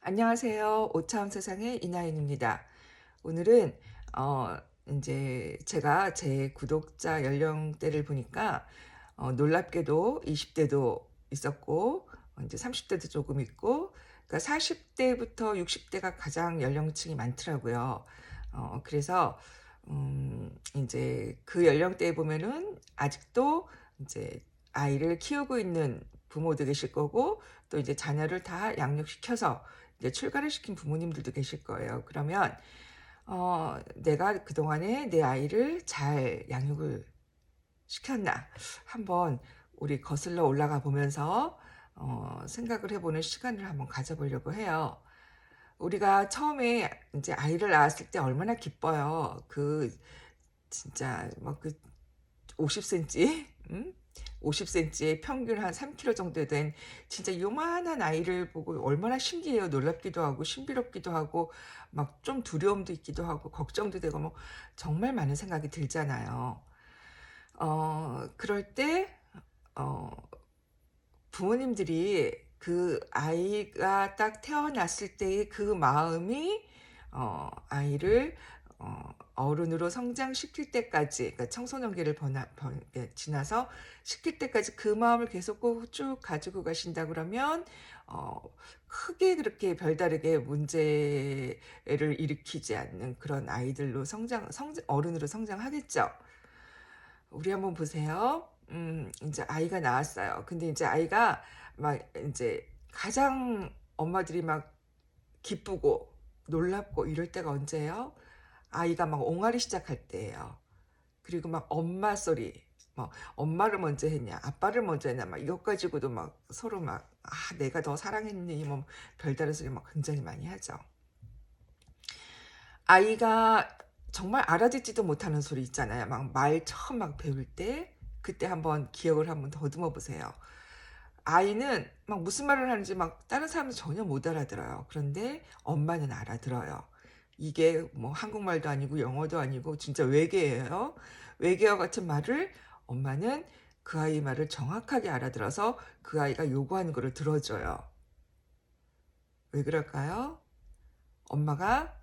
안녕하세요. 오차원 세상의 이나인입니다. 오늘은 어 인제 제가 제 구독자 연령대를 보니까 놀랍게도 20 대도 있었고 인제 30 대도 조금 있고, 그러니까 40 대부터 60 대가 가장 연령층이 많더라고요. 그래서 인제 그 연령대에 보면은 아직도 인제 아이를 키우고 있는 부모도 계실 거고, 또 이제 자녀를 다 양육시켜서 이제 출가를 시킨 부모님들도 계실 거예요. 그러면 '내가 그동안에 내 아이를 잘 양육을 시켰나?' 한번 우리 거슬러 올라가 보면서 생각을 해 보는 시간을 한번 가져 보려고 해요. 우리가 처음에 인제 아이를 낳았을 때 얼마나 기뻐요. 진짜 뭐 50 센치, 50 센치에 평균 한 3 킬로 정도 된 진짜 요만한 아이를 보고 얼마나 신기해요. 놀랍기도 하고 신비롭기도 하고 막 좀 두려움도 있기도 하고 걱정도 되고 뭐 정말 많은 생각이 들잖아요. 그럴 때 어 부모님들이 그 아이가 딱 태어났을 때의 그 마음이 아이를 어른으로 성장시킬 때까지, 그러니까 청소년기를 지나서 시킬 때까지 그 마음을 계속 꼭 쭉 가지고 가신다 그러면 어 크게 그렇게 별다르게 문제를 일으키지 않는 그런 아이들로 어른으로 성장하겠죠. 우리 한번 보세요. 인제 아이가 나왔어요. 근데 인제 아이가 막 인제 가장 엄마들이 막 기쁘고 놀랍고 이럴 때가 언제예요? 아이가 막 옹알이 시작할 때예요. 그리고 막 엄마 소리, 뭐 엄마를 먼저 했냐 아빠를 먼저 했냐 막 이것 가지고도 막 서로 막 '아 내가 더 사랑했니?' 뭐 별다른 소리 막 굉장히 많이 하죠. 아이가 정말 알아듣지도 못하는 소리 있잖아요. 막 말 처음 막 배울 때 그때 한번 기억을 한번 더듬어 보세요. 아이는 막 무슨 말을 하는지 막 다른 사람은 전혀 못 알아들어요. 그런데 엄마는 알아들어요. 이게 뭐 한국말도 아니고 영어도 아니고 진짜 외계예요. 외계어 같은 말을 엄마는 그 아이 말을 정확하게 알아들어서 그 아이가 요구하는 거를 들어줘요. 왜 그럴까요? 엄마가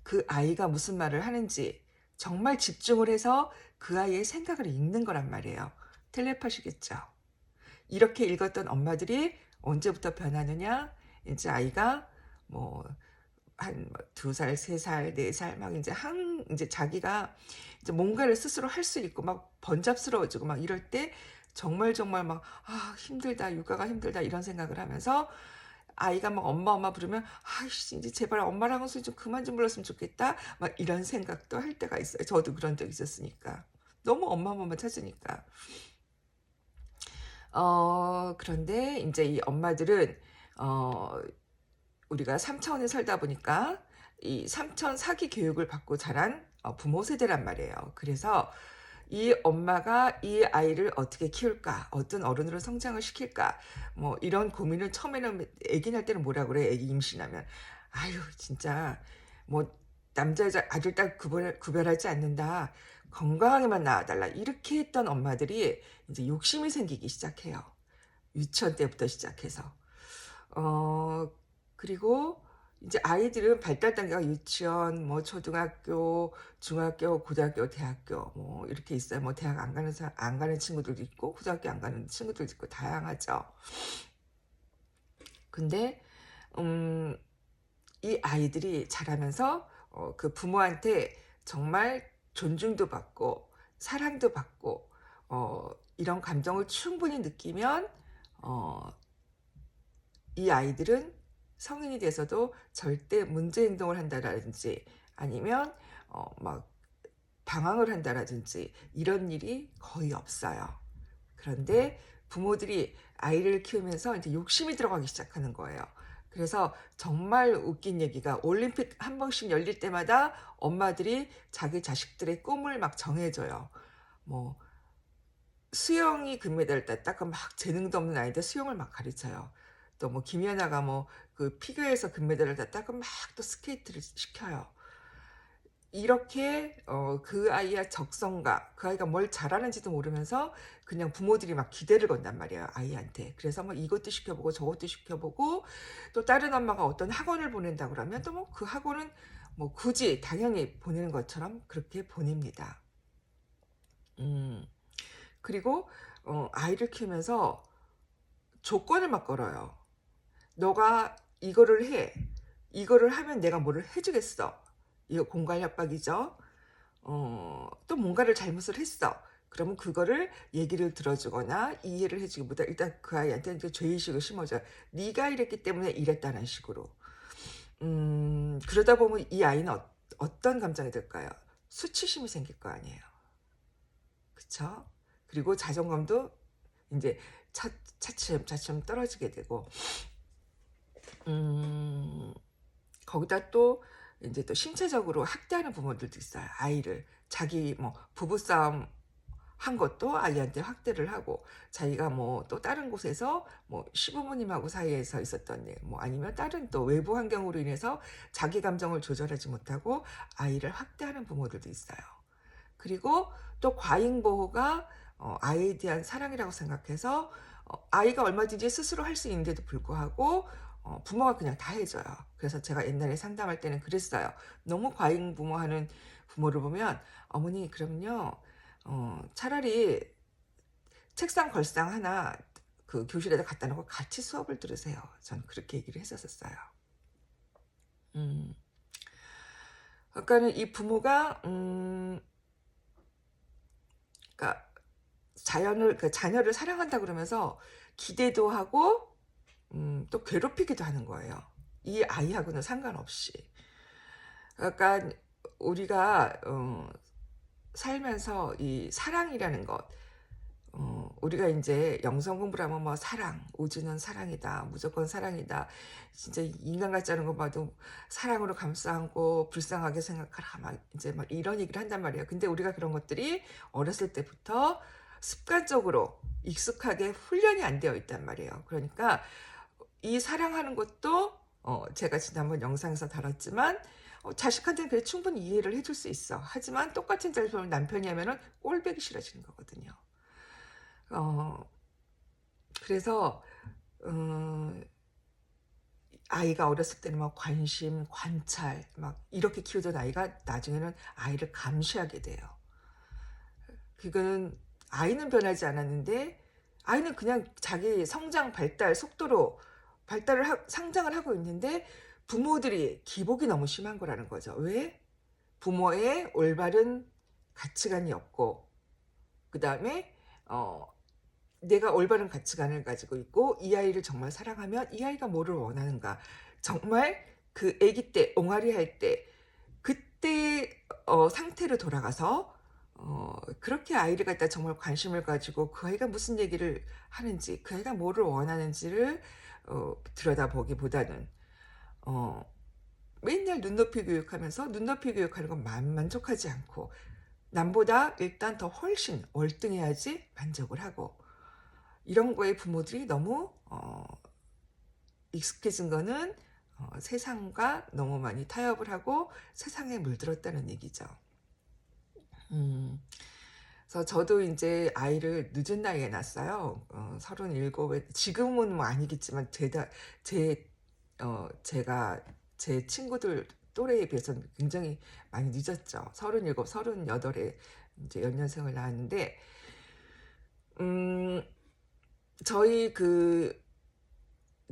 그 아이가 무슨 말을 하는지 정말 집중을 해서 그 아이의 생각을 읽는 거란 말이에요. 텔레파시겠죠. 이렇게 읽었던 엄마들이 언제부터 변하느냐? 인제 아이가 뭐 한 뭐 2 살, 3 살, 4살 막 인제 자기가 이제 뭔가를 스스로 할 수 있고 막 번잡스러워지고 막 이럴 때 정말, 정말 막 '아 힘들다. 육아가 힘들다.' 이런 생각을 하면서 아이가 막 "엄마, 엄마." 부르면 '아이씨 인제 제발 엄마라는 소리 좀 그만 좀 불렀으면 좋겠다.' 막 이런 생각도 할 때가 있어요. 저도 그런 적 있었으니까. 너무 엄마만 찾으니까. 그런데 인제 이 엄마들은 어 우리가 삼천에 살다 보니까 이 삼천 사기 교육을 받고 자란 부모 세대란 말이에요. 그래서 이 엄마가 이 아이를 어떻게 키울까? 어떤 어른으로 성장을 시킬까? 뭐 이런 고민을 처음에는 아기 날 때는 뭐라 그래? 아기 임신하면. "아유 진짜 뭐 남자 여자 아들 딸 구별하지 않는다. 건강하게만 낳아 달라." 이렇게 했던 엄마들이 인제 욕심이 생기기 시작해요. 유치원 때부터 시작해서. 어 그리고 이제 아이들은 발달 단계가 유치원, 뭐 초등학교, 중학교, 고등학교, 대학교 뭐 이렇게 있어요. 뭐 대학 안 가는 친구들도 있고 고등학교 안 가는 친구들도 있고 다양하죠. 근데 음 이 아이들이 자라면서 그 부모한테 정말 존중도 받고 사랑도 받고 이런 감정을 충분히 느끼면 어 이 아이들은 성인이 돼서도 절대 문제 행동을 한다라든지 아니면 막 방황을 한다라든지 이런 일이 거의 없어요. 그런데 부모들이 아이를 키우면서 이제 욕심이 들어가기 시작하는 거예요. 그래서 정말 웃긴 얘기가 올림픽 한 번씩 열릴 때마다 엄마들이 자기 자식들의 꿈을 막 정해 줘요. 뭐 수영이 금메달을 땄다. 그럼 막 재능도 없는 아이인데 수영을 막 가르쳐요. 또 뭐 김연아가 뭐 그 피겨에서 금메달을 땄다. 그럼 막 또 스케이트를 시켜요. 이렇게 그 아이의 적성과 그 아이가 뭘 잘하는지도 모르면서 그냥 부모들이 막 기대를 건단 말이에요, 아이한테. 그래서 뭐 이것도 시켜보고 저것도 시켜보고, 또 다른 엄마가 어떤 학원을 보낸다 그러면 또 뭐 그 학원은 뭐 굳이 당연히 보내는 것처럼 그렇게 보냅니다. 음. 그리고 아이를 키우면서 조건을 막 걸어요. 너가 이거를 해. 이거를 하면 내가 뭐를 해주겠어. 이거 공갈 협박이죠. 또 뭔가를 잘못을 했어. 그러면 그거를 얘기를 들어주거나 이해를 해주기보다 일단 그 아이한테 이제 죄의식을 심어줘요. 네가 이랬기 때문에 이랬다는 식으로. 그러다 보면 이 아이는 어떤 감정이 들까요? 수치심이 생길 거 아니에요. 그쵸? 그리고 자존감도 이제 차츰 떨어지게 되고, 음, 거기다 또 이제 또 신체적으로 학대하는 부모들도 있어요. 아이를 자기 뭐 부부싸움 한 것도 아이한테 확대를 하고, 자기가 뭐 또 다른 곳에서 뭐 시부모님하고 사이에서 있었던 일, 뭐 아니면 다른 또 외부 환경으로 인해서 자기 감정을 조절하지 못하고 아이를 학대하는 부모들도 있어요. 그리고 또 과잉 보호가 아이에 대한 사랑이라고 생각해서 아이가 얼마든지 스스로 할 수 있는데도 불구하고 부모가 그냥 다 해줘요. 그래서 제가 옛날에 상담할 때는 그랬어요. 너무 과잉 부모하는 부모를 보면, 어머니 그럼요, 차라리 책상 걸상 하나 그 교실에다 갖다 놓고 같이 수업을 들으세요. 전 그렇게 얘기를 했었어요. 음, 그러니까는 이 부모가 그러니까 그 자녀를 사랑한다 그러면서 기대도 하고 또 괴롭히기도 하는 거예요. 이 아이하고는 상관없이. 그러니까 우리가 살면서 이 사랑이라는 것, 우리가 이제 영성 공부를 하면 뭐 사랑, 우주는 사랑이다, 무조건 사랑이다, 진짜 인간 같지 않은 거 봐도 사랑으로 감싸 안고 불쌍하게 생각하라, 막 이제 막 이런 얘기를 한단 말이에요. 근데 우리가 그런 것들이 어렸을 때부터 습관적으로 익숙하게 훈련이 안 되어 있단 말이에요. 그러니까 이 사랑하는 것도 제가 지난번 영상에서 다뤘지만 자식한테는 그래 충분히 이해를 해줄 수 있어. 하지만 똑같은 잘못을 남편이 하면은 꼴보기 싫어지는 거거든요. 어, 그래서 음, 아이가 어렸을 때는 막 관심, 관찰 막 이렇게 키우던 아이가 나중에는 아이를 감시하게 돼요. 그거는 아이는 변하지 않았는데 아이는 그냥 자기 성장 발달 속도로 성장을 하고 있는데 부모들이 기복이 너무 심한 거라는 거죠. 왜? 부모의 올바른 가치관이 없고, 그 다음에 내가 올바른 가치관을 가지고 있고 이 아이를 정말 사랑하면 이 아이가 뭐를 원하는가, 정말 그 아기 때 옹알이 할 때 그때 상태로 돌아가서 그렇게 아이를 갖다 정말 관심을 가지고 그 아이가 무슨 얘기를 하는지, 그 아이가 뭐를 원하는지를 들여다보기보다는 어, 맨날 눈높이 교육하면서 눈높이 교육하는 건 만족하지 않고 남보다 일단 더 훨씬 월등해야지 만족을 하고, 이런 거에 부모들이 너무 익숙해진 거는 세상과 너무 많이 타협을 하고 세상에 물들었다는 얘기죠. 음, 그래서 저도 이제 아이를 늦은 나이에 낳았어요. 37에, 지금은 뭐 아니겠지만, 제가 제 친구들 또래에 비해서는 굉장히 많이 늦었죠. 37, 38에 이제 연년생을 낳았는데, 음, 저희 그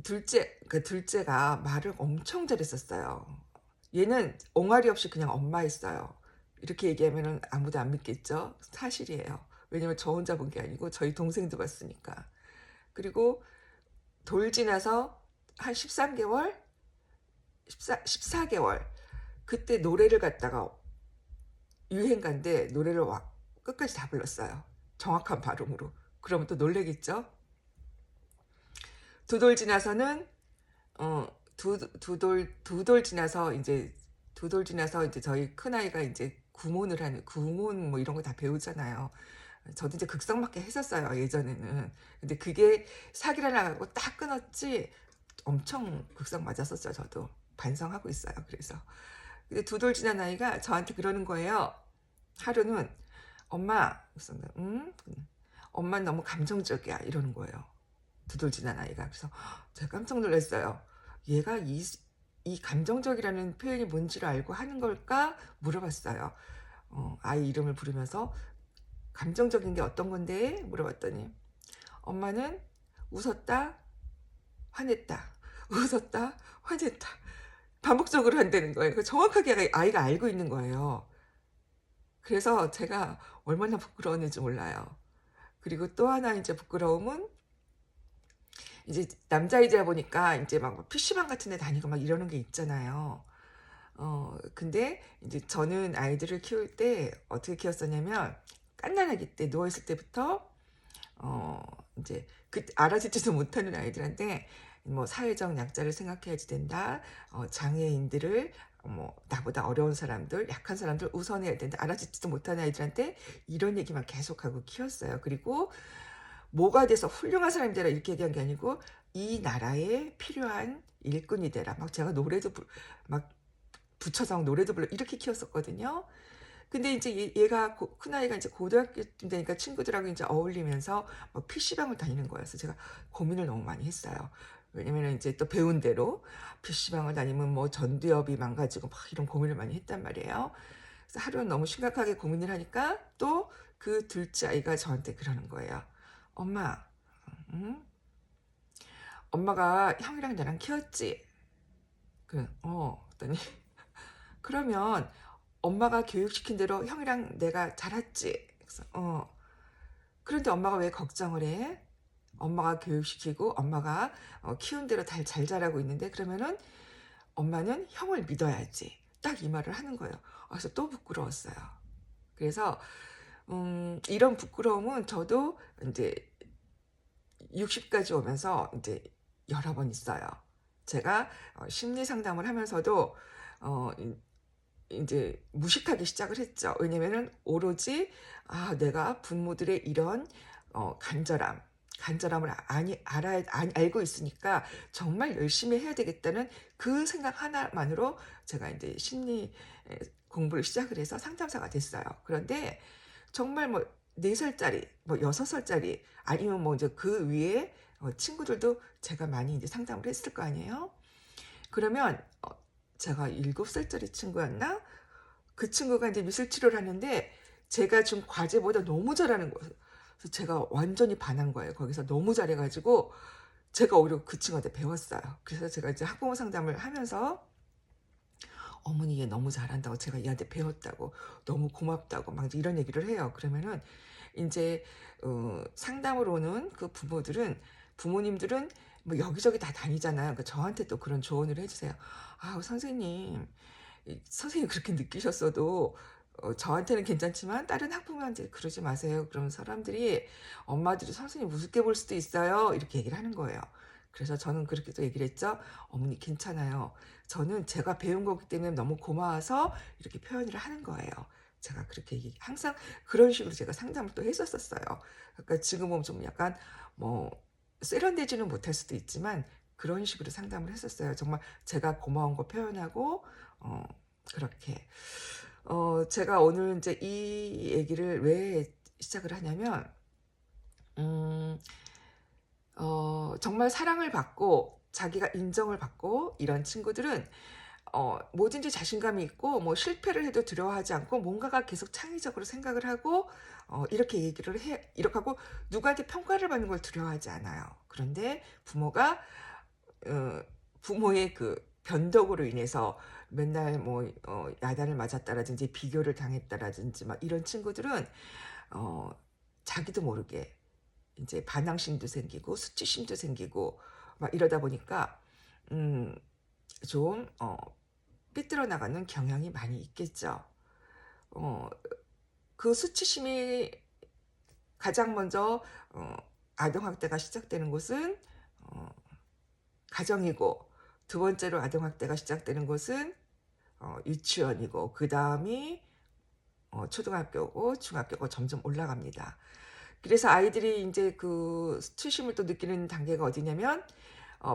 둘째가 말을 엄청 잘했었어요. 얘는 옹알이 없이 그냥 엄마였어요. 이렇게 얘기하면 아무도 안 믿겠죠? 사실이에요. 왜냐면 저 혼자 본 게 아니고 저희 동생도 봤으니까. 그리고 돌 지나서 한 13개월? 14개월. 그때 노래를 갖다가 유행가인데 노래를 끝까지 다 불렀어요. 정확한 발음으로. 그러면 또 놀래겠죠? 두 돌 지나서는 두 돌 지나서 이제 저희 큰아이가 이제 구몬 뭐 이런 거 다 배우잖아요. 저도 이제 극성 맞게 했었어요, 예전에는. 근데 그게 사기라 나가고 딱 끊었지 엄청 극성 맞았었죠, 저도. 반성하고 있어요, 그래서. 근데 2돌 지난 아이가 저한테 그러는 거예요. 하루는 "엄마." 그래서 "응?" "엄마는 너무 감정적이야." 이러는 거예요. 2돌 지난 아이가. 그래서 제가 깜짝 놀랐어요. 얘가 이 감정적이라는 표현이 뭔지를 알고 하는 걸까 물어봤어요. 아이 이름을 부르면서 "감정적인 게 어떤 건데?" 물어봤더니 엄마는 웃었다, 화냈다, 웃었다, 화냈다. 반복적으로 한다는 거예요. 그 정확하게 아이가 알고 있는 거예요. 그래서 제가 얼마나 부끄러웠는지 몰라요. 그리고 또 하나 이제 부끄러움은 이제 남자이다 보니까 인제 막 PC방 같은 데 다니고 막 이러는 게 있잖아요. 근데 인제 저는 아이들을 키울 때 어떻게 키웠었냐면 갓난아기 때 누워 있을 때부터 어 인제 알아듣지도 못하는 아이들한테 뭐 "사회적 약자를 생각해야지 된다. 장애인들을 뭐 나보다 어려운 사람들, 약한 사람들 우선해야 된다." 알아듣지도 못하는 아이들한테 이런 얘기만 계속하고 키웠어요. 그리고 "뭐가 돼서 훌륭한 사람이 되라." 이렇게 얘기한 게 아니고 "이 나라에 필요한 일꾼이 되라." 막 제가 노래도 막 붙여서 막 노래도 불러 이렇게 키웠었거든요. 근데 인제 얘가 큰아이가 인제 고등학교쯤 되니까 친구들하고 인제 어울리면서 막 PC방을 다니는 거예요. 그래서 제가 고민을 너무 많이 했어요. 왜냐면은 인제 또 배운 대로 PC방을 다니면 뭐 전두엽이 망가지고 막 이런 고민을 많이 했단 말이에요. 그래서 하루는 너무 심각하게 고민을 하니까 또 그 둘째 아이가 저한테 그러는 거예요. "엄마, 응? 엄마가 형이랑 나랑 키웠지?" 그랬더니 "그러면 엄마가 교육시킨 대로 형이랑 내가 자랐지?" 그래서 "그런데 엄마가 왜 걱정을 해? 엄마가 교육시키고 엄마가 키운 대로 잘 자라고 있는데 그러면은 엄마는 형을 믿어야지." 딱 이 말을 하는 거예요. 그래서 또 부끄러웠어요. 그래서 이런 부끄러움은 저도 인제 60 까지 오면서 인제 여러 번 있어요. 제가 심리 상담을 하면서도 어 인 인제 무식하기 시작을 했죠. 왜냐면은 오로지 내가 부모들의 이런 간절함을 아니 알아야 알고 있으니까 '정말 열심히 해야 되겠다.'는 그 생각 하나만으로 제가 인제 심리 공부를 시작을 해서 상담사가 됐어요. 그런데 정말 뭐 4 살짜리 뭐 6 살짜리 아니면 뭐 이제 그 위에 친구들도 제가 많이 인제 상담을 했을 거 아니에요. 그러면 제가 7 살짜리 친구였나? 그 친구가 인제 미술 치료를 하는데 제가 준 과제보다 너무 잘하는 거예요. 그래서 제가 완전히 반한 거예요. 거기서 너무 잘해 가지고 제가 오히려 그 친구한테 배웠어요. 그래서 제가 이제 학부모 상담을 하면서 "어머니 얘 너무 잘한다고 제가 얘한테 배웠다고. 너무 고맙다고." 막 이런 얘기를 해요. 그러면은 인제 상담을 오는 그 부모님들은 뭐 여기저기 다 다니잖아요. 그러니까 저한테 또 그런 조언을 해 주세요. "아우 선생님 선생님이 그렇게 느끼셨어도 저한테는 괜찮지만 다른 학부모한테 그러지 마세요. 그러면 사람들이 엄마들이 선생님 우습게 볼 수도 있어요." 이렇게 얘기를 하는 거예요. 그래서 저는 그렇게 또 얘기를 했죠. "어머니 괜찮아요. 저는 제가 배운 거기 때문에 너무 고마워서 이렇게 표현을 하는 거예요." 제가 그렇게 항상 그런 식으로 제가 상담을 또 했었었어요. 그러니까 지금은 좀 약간 뭐 세련되지는 못할 수도 있지만 그런 식으로 상담을 했었어요. 정말 제가 고마운 거 표현하고 어 그렇게. 제가 오늘 인제 이 얘기를 왜 시작을 하냐면 음 정말 사랑을 받고 자기가 인정을 받고 이런 친구들은 뭐든지 자신감이 있고 뭐 실패를 해도 두려워하지 않고 뭔가가 계속 창의적으로 생각을 하고 이렇게 얘기를 해 이렇게 하고 누구한테 평가를 받는 걸 두려워하지 않아요. 그런데 어 부모의 그 변덕으로 인해서 맨날 뭐 야단을 맞았다라든지 비교를 당했다라든지 막 이런 친구들은 어 자기도 모르게 인제 반항심도 생기고 수치심도 생기고 막 이러다 보니까 음 좀 삐뚤어 나가는 경향이 많이 있겠죠. 어 그 수치심이 가장 먼저 아동학대가 시작되는 곳은 어 가정이고 두 번째로 아동학대가 시작되는 곳은 유치원이고 그다음이 초등학교고 중학교고 점점 올라갑니다. 그래서 아이들이 인제 그 수치심을 또 느끼는 단계가 어디냐면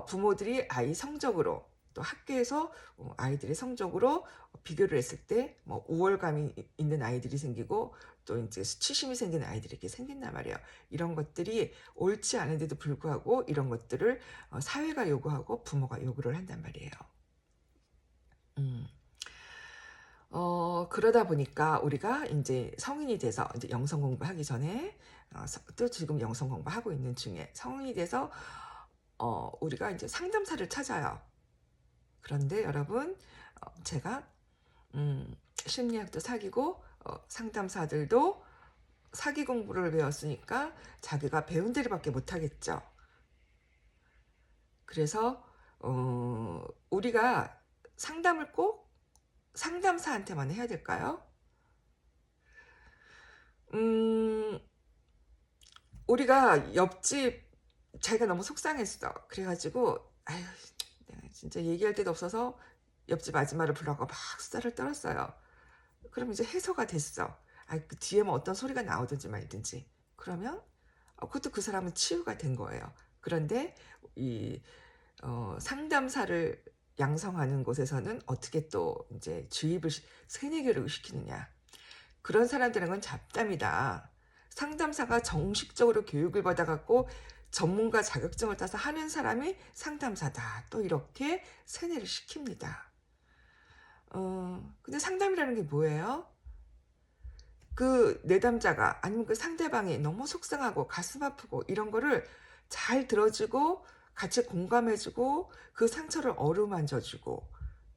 부모들이 아이 성적으로 또 학교에서 아이들의 성적으로 비교를 했을 때 뭐 우월감이 있는 아이들이 생기고 또 이제 수치심이 생기는 아이들이 이렇게 생긴단 말이에요. 이런 것들이 옳지 않은데도 불구하고 이런 것들을 사회가 요구하고 부모가 요구를 한단 말이에요. 음. 그러다 보니까 우리가 이제 성인이 돼서 이제 영성 공부하기 전에 또 지금 영성 공부하고 있는 중에 성인이 돼서 우리가 이제 상담사를 찾아요. 그런데 여러분, 제가 심리학도 사귀고 상담사들도 사기 공부를 배웠으니까 자기가 배운 대로밖에 못하겠죠. 그래서 우리가 상담을 꼭 상담사한테만 해야 될까요? 우리가 옆집 자기가 너무 속상했어. 그래가지고 아유 내가 진짜 얘기할 데도 없어서 옆집 아줌마를 불러가 막 수다를 떨었어요. 그럼 이제 해소가 됐어. 그 뒤에 뭐 어떤 소리가 나오든지 말든지. 그러면 그것도 그 사람은 치유가 된 거예요. 그런데 이 상담사를 양성하는 곳에서는 어떻게 또 이제 주입을 세뇌교를 시키느냐. 그런 사람들은 건 잡담이다. 상담사가 정식적으로 교육을 받아갖고 전문가 자격증을 따서 하는 사람이 상담사다. 또 이렇게 세뇌를 시킵니다. 근데 상담이라는 게 뭐예요? 그 내담자가 아니면 그 상대방이 너무 속상하고 가슴 아프고 이런 거를 잘 들어주고 같이 공감해주고 그 상처를 어루만져주고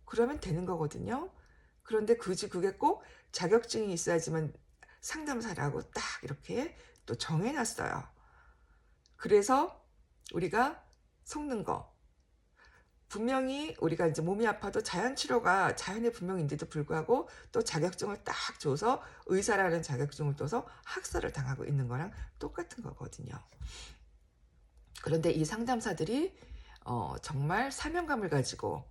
그러면 되는 거거든요. 그런데 굳이 그게 꼭 자격증이 있어야지만 상담사라고 딱 이렇게 또 정해놨어요. 그래서 우리가 속는 거. 분명히 우리가 이제 몸이 아파도 자연치료가 자연의 분명인데도 불구하고 또 자격증을 딱 줘서 의사라는 자격증을 떠서 학살을 당하고 있는 거랑 똑같은 거거든요. 그런데 이 상담사들이 정말 사명감을 가지고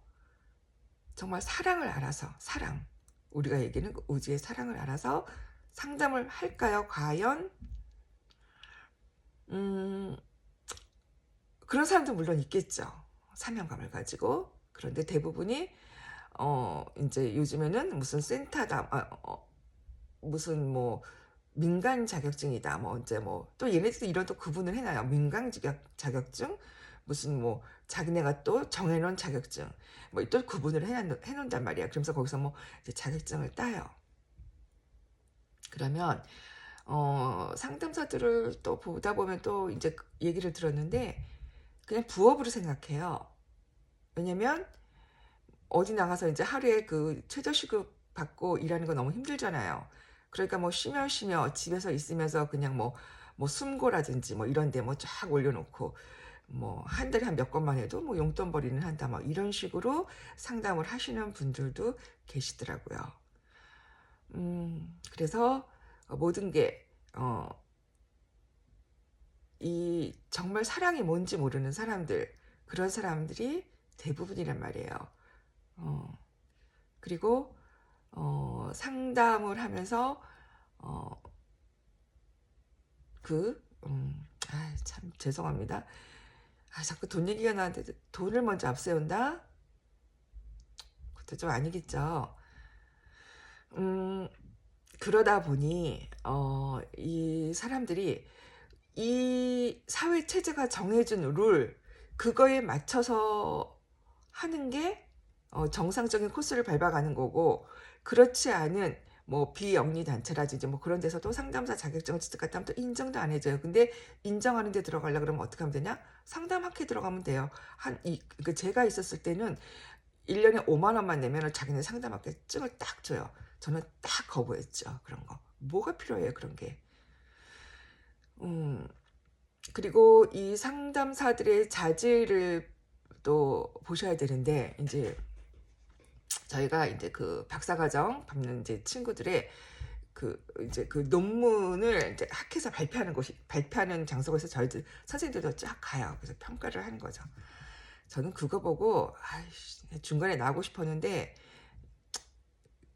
정말 사랑을 알아서 우리가 얘기하는 그 우주의 사랑을 알아서 상담을 할까요? 과연 그런 사람도 물론 있겠죠. 사명감을 가지고. 그런데 대부분이 이제 요즘에는 무슨 센터다, 무슨 뭐 민간 자격증이다, 뭐 이제 뭐 또 얘네들도 이런 또 구분을 해놔요. 민간 자격증, 무슨 뭐 자기네가 또 정해놓은 자격증, 뭐 또 구분을 해놓는단 말이야. 그러면서 거기서 뭐 이제 자격증을 따요. 그러면 상담사들을 또 보다 보면 또 이제 얘기를 들었는데 그냥 부업으로 생각해요. 왜냐면 어디 나가서 이제 하루에 그 최저시급 받고 일하는 거 너무 힘들잖아요. 그러니까 뭐 쉬며 집에서 있으면서 그냥 뭐 숨고라든지 뭐 이런 데 뭐 쫙 올려놓고 뭐 한 달에 한 몇 건만 해도 뭐 용돈벌이는 한다 뭐 이런 식으로 상담을 하시는 분들도 계시더라고요. 그래서 모든 게 이 정말 사랑이 뭔지 모르는 사람들, 그런 사람들이 대부분이란 말이에요. 그리고 상담을 하면서 참 죄송합니다. 자꾸 돈 얘기가 나는데 돈을 먼저 앞세운다? 그것도 좀 아니겠죠. 그러다 보니 이 사람들이 이 사회 체제가 정해준 룰 그거에 맞춰서 하는 게 정상적인 코스를 밟아가는 거고 그렇지 않은 뭐 비영리 단체라든지 뭐 그런 데서도 상담사 자격증을 취득했다 하면 또 인정도 안 해줘요. 근데 인정하는 데 들어가려고 그러면 어떻게 하면 되냐? 상담학회 들어가면 돼요. 제가 있었을 때는 1년에 5만 원만 내면 자기네 상담학회 증을 딱 줘요. 저는 딱 거부했죠. 그런 거. 뭐가 필요해요, 그런 게. 그리고 이 상담사들의 자질을 또 보셔야 되는데, 이제 저희가 이제 그 박사과정 밟는 이제 친구들의 이제 그 논문을 이제 학회에서 발표하는 장소에서 저희들 선생님들도 쫙 가요. 그래서 평가를 하는 거죠. 저는 그거 보고 중간에 나오고 싶었는데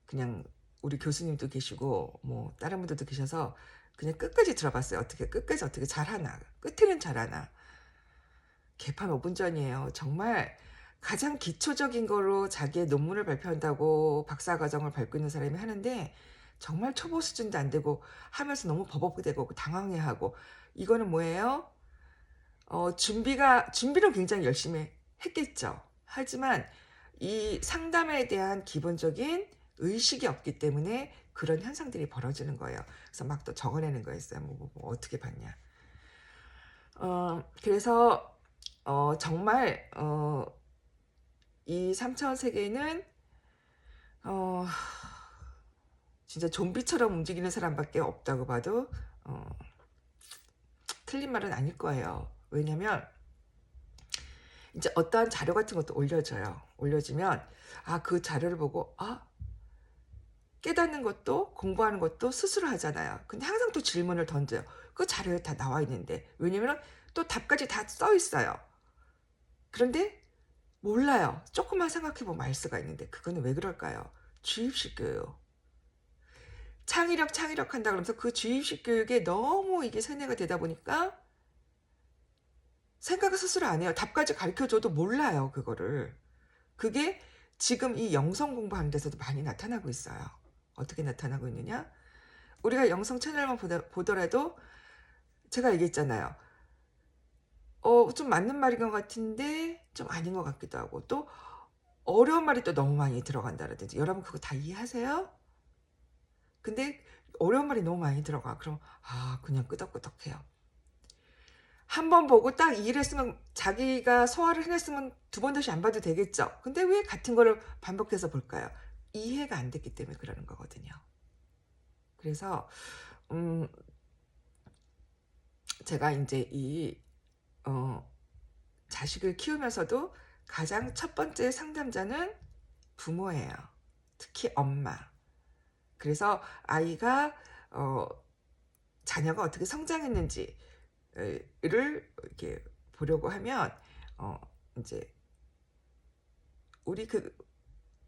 그냥 우리 교수님도 계시고 뭐 다른 분들도 계셔서 그냥 끝까지 들어봤어요. 끝까지 어떻게 잘하나. 끝에는 잘하나. 개판 5분 전이에요. 정말 가장 기초적인 거로 자기의 논문을 발표한다고 박사과정을 밟고 있는 사람이 하는데 정말 초보 수준도 안 되고 하면서 너무 버벅대고 당황해하고 이거는 뭐예요? 준비는 굉장히 열심히 했겠죠. 하지만 이 상담에 대한 기본적인 의식이 없기 때문에 그런 현상들이 벌어지는 거예요. 그래서 막 또 적어내는 거였어요. 뭐 어떻게 봤냐. 그래서 정말 이 3차원 세계는 어, 진짜 좀비처럼 움직이는 사람밖에 없다고 봐도 틀린 말은 아닐 거예요. 왜냐면 이제 어떠한 자료 같은 것도 올려져요. 올려지면 그 자료를 보고 깨닫는 것도 공부하는 것도 스스로 하잖아요. 근데 항상 또 질문을 던져요. 그 자료에 다 나와 있는데. 왜냐면 또 답까지 다 써 있어요. 그런데 몰라요. 조금만 생각해보면 알 수가 있는데 그거는 왜 그럴까요? 주입식 교육. 창의력 한다 그러면서 그 주입식 교육에 너무 이게 세뇌가 되다 보니까 생각을 스스로 안 해요. 답까지 가르쳐줘도 몰라요, 그거를. 그게 지금 이 영성 공부하는 데서도 많이 나타나고 있어요. 어떻게 나타나고 있느냐? 우리가 영성 채널만 보더라도 제가 얘기했잖아요. 좀 맞는 말인 것 같은데 좀 아닌 것 같기도 하고 또 어려운 말이 또 너무 많이 들어간다라든지 여러분 그거 다 이해하세요? 근데 어려운 말이 너무 많이 들어가. 그럼 그냥 끄덕끄덕해요. 한 번 보고 딱 이해를 했으면 자기가 소화를 해냈으면 두 번 다시 안 봐도 되겠죠. 근데 왜 같은 거를 반복해서 볼까요? 이해가 안 됐기 때문에 그러는 거거든요. 그래서 제가 이제 이 자식을 키우면서도 가장 첫 번째 상담자는 부모예요. 특히 엄마. 그래서 아이가 자녀가 어떻게 성장했는지를 이렇게 보려고 하면 이제 우리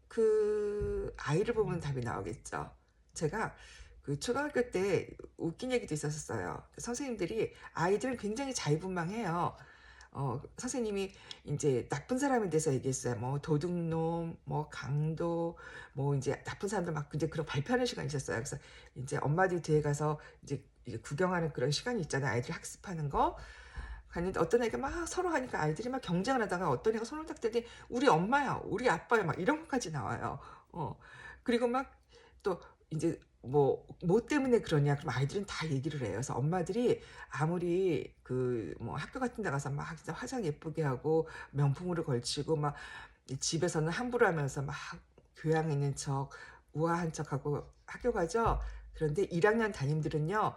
그 아이를 보면 답이 나오겠죠. 제가 그 초등학교 때 웃긴 얘기도 있었어요. 선생님들이 아이들은 굉장히 자유분방해요. 선생님이 이제 나쁜 사람에 대해서 얘기했어요. 뭐 도둑놈, 뭐 강도, 뭐 이제 나쁜 사람들 막 이제 그런 발표하는 시간이 있었어요. 그래서 이제 엄마들이 뒤에 가서 이제 구경하는 그런 시간이 있잖아요. 아이들 학습하는 거. 갔는데 어떤 애가 막 서로 하니까 아이들이 막 경쟁을 하다가 어떤 애가 손을 딱 대더니 우리 엄마야, 우리 아빠야, 막 이런 것까지 나와요. 그리고 막 또 이제 뭐 때문에 그러냐? 그럼 아이들은 다 얘기를 해요. 그래서 엄마들이 아무리 그 뭐 학교 같은 데 가서 막 진짜 화장 예쁘게 하고 명품으로 걸치고 막 집에서는 함부로 하면서 막 교양 있는 척, 우아한 척하고 학교 가죠. 그런데 1학년 담임들은요,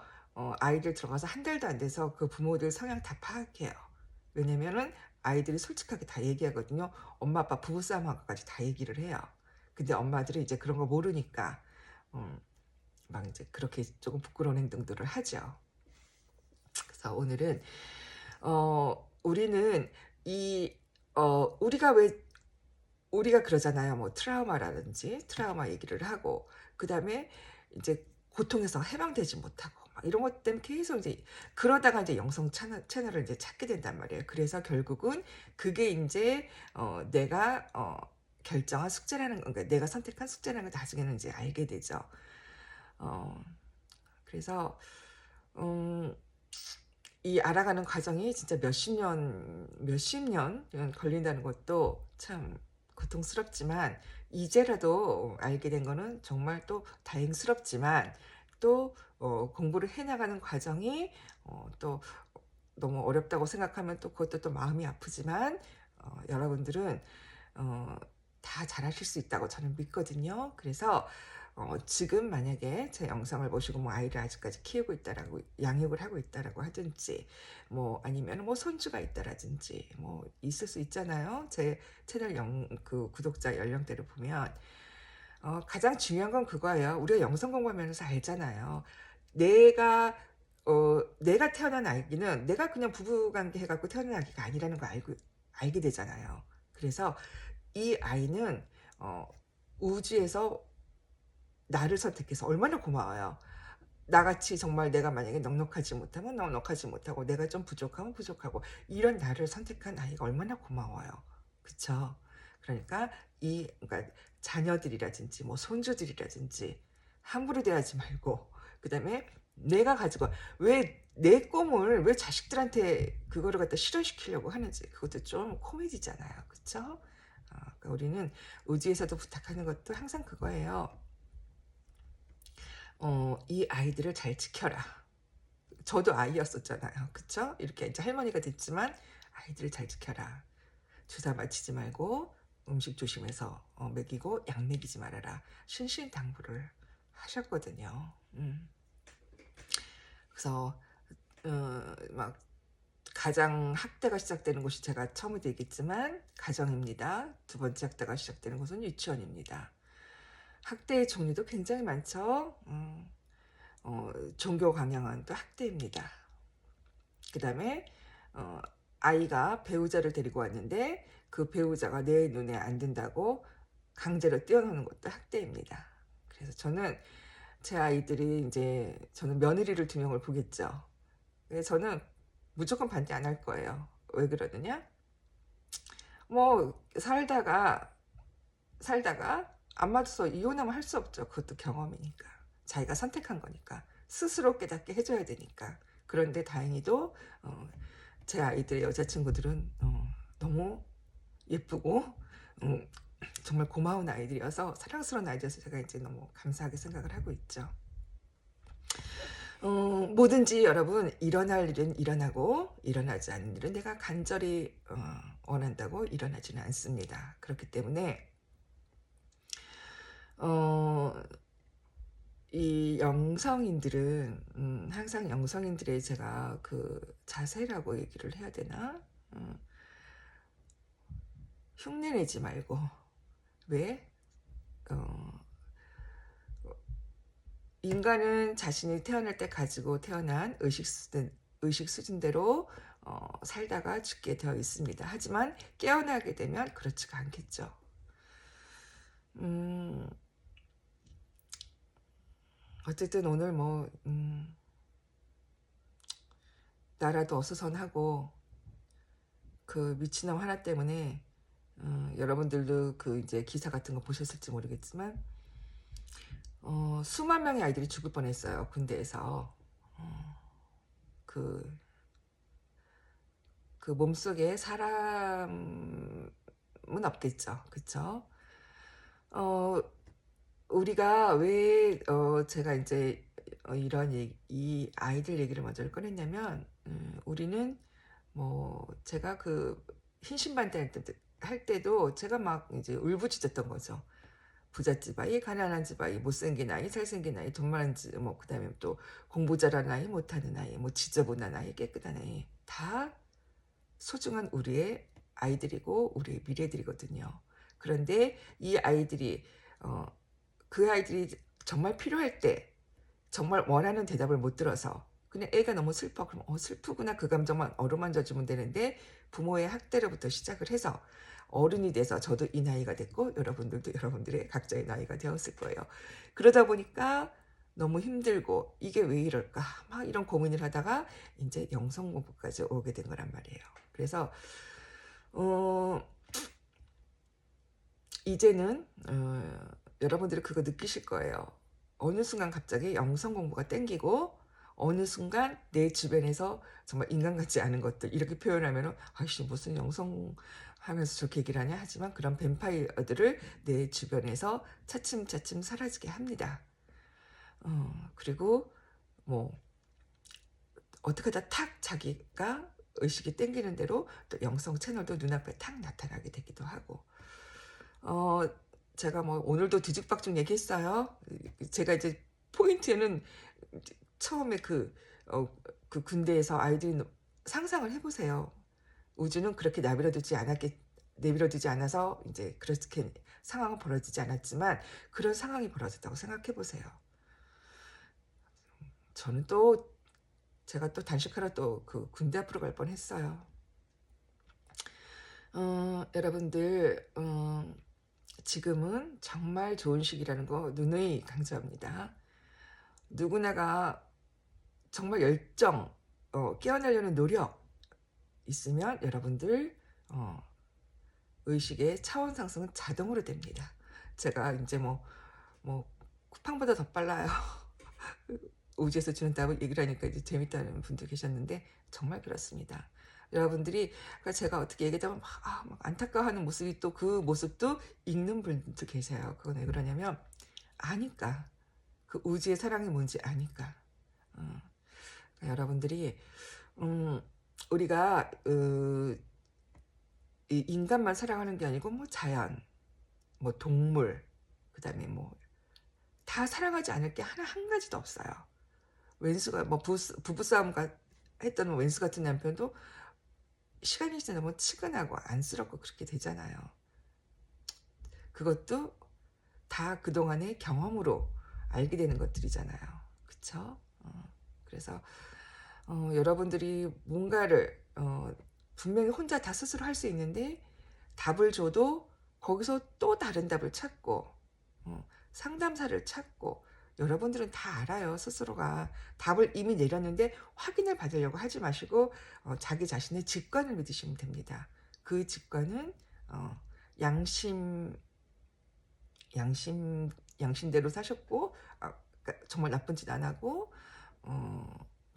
아이들 들어가서 한 달도 안 돼서 그 부모들 성향 다 파악해요. 왜냐면은 아이들이 솔직하게 다 얘기하거든요. 엄마 아빠 부부싸움한 것까지 다 얘기를 해요. 근데 엄마들은 이제 그런 거 모르니까 막 이제 그렇게 조금 부끄러운 행동들을 하죠. 그래서 오늘은 우리는 우리가 그러잖아요. 뭐 트라우마 얘기를 하고 그다음에 이제 고통에서 해방되지 못하고 막 이런 것 때문에 계속 이제 그러다가 이제 영성 채널을 이제 찾게 된단 말이에요. 그래서 결국은 그게 이제 내가 결정한 숙제라는 건, 그러니까 내가 선택한 숙제라는 걸 나중에는 이제 알게 되죠. 그래서 이 알아가는 과정이 진짜 몇십 년 걸린다는 것도 참 고통스럽지만 이제라도 알게 된 거는 정말 또 다행스럽지만 또 공부를 해나가는 과정이 또 너무 어렵다고 생각하면 또 그것도 또 마음이 아프지만 여러분들은 다 잘하실 수 있다고 저는 믿거든요. 그래서 지금 만약에 제 영상을 보시고 뭐 아이를 아직까지 키우고 있다라고 양육을 하고 있다라고 하든지 뭐 아니면 뭐 손주가 있다라든지 뭐 있을 수 있잖아요. 제 채널 그 구독자 연령대를 보면 가장 중요한 건 그거예요. 우리가 영상 공부하면서 알잖아요. 내가 태어난 아기는 내가 그냥 부부관계 해갖고 태어난 아기가 아니라는 거 알게 되잖아요. 그래서 이 아이는 우주에서 나를 선택해서 얼마나 고마워요. 나같이 정말 내가 만약에 넉넉하지 못하면 넉넉하지 못하고 내가 좀 부족하면 부족하고 이런 나를 선택한 아이가 얼마나 고마워요. 그쵸? 그러니까 그러니까 자녀들이라든지 뭐 손주들이라든지 함부로 대하지 말고, 그다음에 내가 가지고 왜 내 꿈을 왜 자식들한테 그거를 갖다 실현시키려고 하는지, 그것도 좀 코미디잖아요. 그쵸? 그러니까 우리는 의지에서도 부탁하는 것도 항상 그거예요. 이 아이들을 잘 지켜라. 저도 아이였었잖아요. 그쵸? 이렇게 이제 할머니가 됐지만 아이들을 잘 지켜라. 주사 맞히지 말고 음식 조심해서 먹이고 약 먹이지 말아라. 신신당부를 하셨거든요. 그래서 막 가장 학대가 시작되는 곳이 제가 처음에도 얘기했지만 가정입니다. 두 번째 학대가 시작되는 곳은 유치원입니다. 학대의 종류도 굉장히 많죠. 종교 강요는 또 학대입니다. 그 다음에 아이가 배우자를 데리고 왔는데 그 배우자가 내 눈에 안 든다고 강제로 떼어놓는 것도 학대입니다. 그래서 저는 제 아이들이 이제 저는 며느리를 2명을 보겠죠. 저는 무조건 반대 안 할 거예요. 왜 그러느냐? 뭐 살다가 안 맞아서 이혼하면 할 수 없죠. 그것도 경험이니까. 자기가 선택한 거니까. 스스로 깨닫게 해줘야 되니까. 그런데 다행히도 제 아이들의 여자친구들은 너무 예쁘고 정말 고마운 아이들이어서, 사랑스러운 아이들이어서 제가 이제 너무 감사하게 생각을 하고 있죠. 뭐든지 여러분, 일어날 일은 일어나고 일어나지 않는 일은 내가 간절히 원한다고 일어나지는 않습니다. 그렇기 때문에 이 영성인들은 항상 영성인들의 제가 그 자세라고 얘기를 해야 되나? 흉내내지 말고, 왜? 인간은 자신이 태어날 때 가지고 태어난 의식 수준대로 살다가 죽게 되어 있습니다. 하지만 깨어나게 되면 그렇지가 않겠죠. 어쨌든 오늘 뭐 나라도 어수선하고 그 미친놈 하나 때문에 여러분들도 그 이제 기사 같은 거 보셨을지 모르겠지만 수만 명의 아이들이 죽을 뻔했어요. 군대에서. 그 몸속에 사람은 없겠죠. 그쵸? 우리가 왜 제가 이제 이런 이 아이들 얘기를 먼저 꺼냈냐면, 우리는 뭐 제가 그 흰신반대 할 때도 제가 막 이제 울부짖었던 거죠. 부잣집 아이, 가난한 집 아이, 못생긴 아이, 잘생긴 아이, 돈 많은 집, 뭐 그다음에 또 공부 잘하는 아이, 못하는 아이, 뭐 지저분한 아이, 깨끗한 아이, 다 소중한 우리의 아이들이고 우리의 미래들이거든요. 그런데 이 아이들이 그 아이들이 정말 필요할 때 정말 원하는 대답을 못 들어서 그냥 애가 너무 슬퍼. 그럼 슬프구나, 그 감정만 어루만져 주면 되는데, 부모의 학대로부터 시작을 해서 어른이 돼서 저도 이 나이가 됐고 여러분들도 여러분들의 각자의 나이가 되었을 거예요. 그러다 보니까 너무 힘들고 이게 왜 이럴까 막 이런 고민을 하다가 이제 영성 공부까지 오게 된 거란 말이에요. 그래서 이제는 여러분들이 그거 느끼실 거예요. 어느 순간 갑자기 영성 공부가 땡기고, 어느 순간 내 주변에서 정말 인간 같지 않은 것들 이렇게 표현하면 아이씨 무슨 영성 하면서 저렇게 얘기를 하냐 하지만, 그런 뱀파이어들을 내 주변에서 차츰차츰 사라지게 합니다. 그리고 뭐 어떻게 하다 탁 자기가 의식이 땡기는 대로 또 영성 채널도 눈앞에 탁 나타나게 되기도 하고, 제가 뭐 오늘도 뒤죽박죽 얘기했어요. 제가 이제 포인트는 처음에 그 군대에서 아이들이 상상을 해보세요. 우주는 그렇게 내버려두지 않아서 이제 그렇게 상황은 벌어지지 않았지만 그런 상황이 벌어졌다고 생각해보세요. 저는 또 제가 또 단식하러 또 그 군대 앞으로 갈 뻔했어요. 여러분들 지금은 정말 좋은 시기라는 거 누누이 강조합니다. 누구나가 정말 열정, 깨어나려는 노력 있으면 여러분들 의식의 차원 상승은 자동으로 됩니다. 제가 인제 뭐 쿠팡보다 더 빨라요. 우주에서 주는다고 얘기를 하니까 이제 재밌다는 분도 계셨는데 정말 그렇습니다. 여러분들이 그러니까 제가 어떻게 얘기하자면 막 안타까워하는 모습이 또 그 모습도 읽는 분도 계세요. 그건 왜 그러냐면 아니까. 그 우주의 사랑이 뭔지 아니까. 어. 그러니까 여러분들이 음 우리가 이 인간만 사랑하는 게 아니고 뭐 자연, 뭐 동물, 그다음에 뭐 다 사랑하지 않을 게 하나 한 가지도 없어요. 왼수가 뭐 부부싸움 했던 왼수 같은 남편도 시간이 지나면 치근하고 안쓰럽고 그렇게 되잖아요. 그것도 다 그동안의 경험으로 알게 되는 것들이잖아요. 그쵸? 그래서 여러분들이 뭔가를 분명히 혼자 다 스스로 할 수 있는데 답을 줘도 거기서 또 다른 답을 찾고 상담사를 찾고 여러분들은 다 알아요. 스스로가 답을 이미 내렸는데 확인을 받으려고 하지 마시고 자기 자신의 직관을 믿으시면 됩니다. 그 직관은 양심 양심 양심대로 사셨고 그러니까 정말 나쁜 짓 안 하고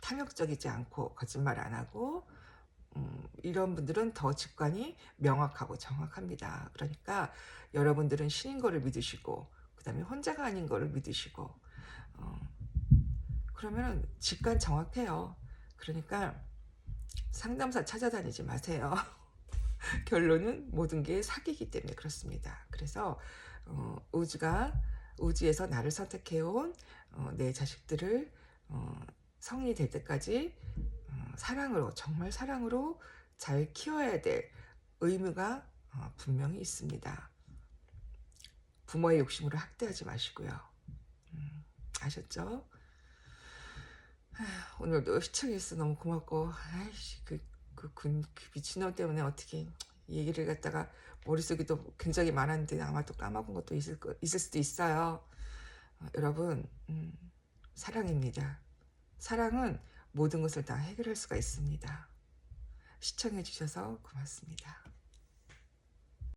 탐욕적이지 않고 거짓말 안 하고 이런 분들은 더 직관이 명확하고 정확합니다. 그러니까 여러분들은 신인 거를 믿으시고 그다음에 혼자가 아닌 거를 믿으시고 그러면 직관 정확해요. 그러니까 상담사 찾아다니지 마세요. 결론은 모든 게 사기이기 때문에 그렇습니다. 그래서 우주에서 나를 선택해온 내 자식들을 성인이 될 때까지 사랑으로 정말 사랑으로 잘 키워야 될 의무가 분명히 있습니다. 부모의 욕심으로 학대하지 마시고요. 아셨죠? 오늘도 시청해주셔서 너무 고맙고 아이씨 그 미친놈 때문에 어떻게 얘기를 갖다가 머릿속에도 굉장히 많았는데 아마 또 까먹은 것도 있을 수도 있어요. 여러분 사랑입니다. 사랑은 모든 것을 다 해결할 수가 있습니다. 시청해 주셔서 고맙습니다.